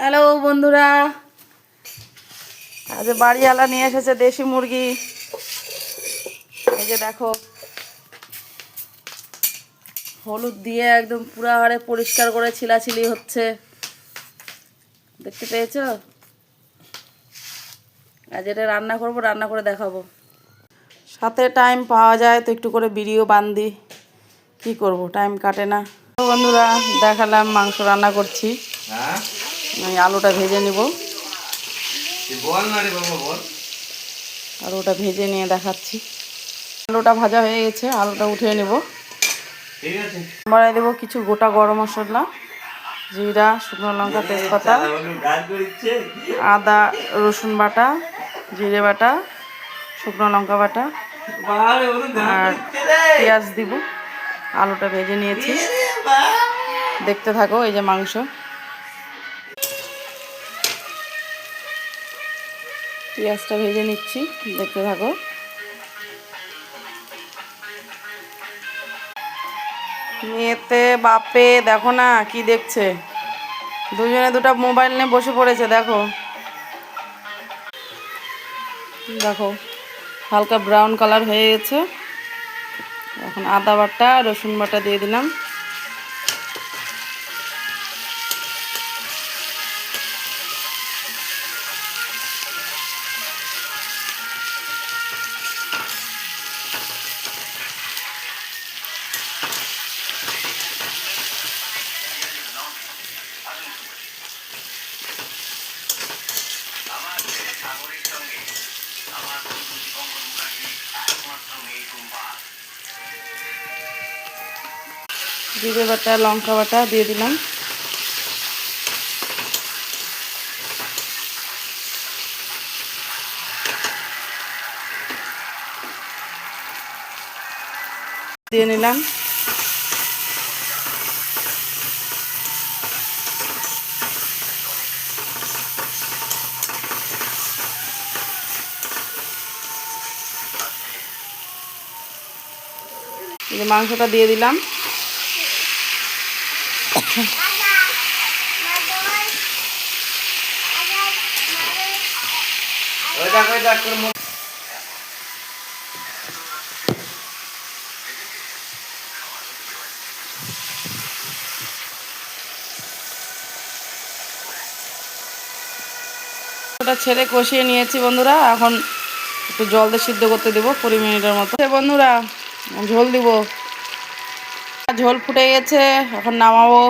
Hello বন্ধুরা, আজ বাড়িওয়ালা নিয়ে এসেছে দেশি মুরগি। এই যে দেখো, হলুদ দিয়ে একদম পুরা হাড়ে পরিষ্কার করে ছিলাছিলি হচ্ছে, দেখতে পেয়েছো? আজ এটা রান্না করব, রান্না করে দেখাবো। সাথে টাইম পাওয়া যায় তো একটু করে ভিডিও বান্ধি, কি করব, টাইম কাটে না। বন্ধুরা দেখালাম মাংস রান্না করছি, আমি আলুটা ভেজে নিব। আলুটা ভেজে নিয়ে দেখাচ্ছি। আলুটা ভাজা হয়ে গেছে, আলুটা উঠিয়ে নেব। বাড়াই দেবো কিছু গোটা গরম মশলা, জিরা, শুকনো লঙ্কা, তেজপাতা, আদা রসুন বাটা, জিরে বাটা, শুকনো লঙ্কা বাটা আর পেঁয়াজ দিব। আলুটা ভেজে নিয়েছি, দেখতে থাকো। এই যে মাংস, পেঁয়াজটা ভেজে নিচ্ছি, দেখতে থাকো। মেয়েতে বাপে দেখো না কি দেখছে, দুজনে দুটো মোবাইল নিয়ে বসে পড়েছে। দেখো দেখো, হালকা ব্রাউন কালার হয়ে গেছে। এখন আদা বাটা রসুন বাটা দিয়ে দিলাম। জিরে বাটা লঙ্কা বাটা দিয়ে দিলাম। দিয়ে নিলাম। এই যে মাংসটা দিয়ে দিলাম। ওটা ছেড়ে কষিয়ে নিয়েছি বন্ধুরা, এখন একটু জল দিয়ে সিদ্ধ করতে দেবো 20 মিনিটের মতো। বন্ধুরা ঝোল দিব, ঝোল ফুটে গেছে, এখন নামাবো।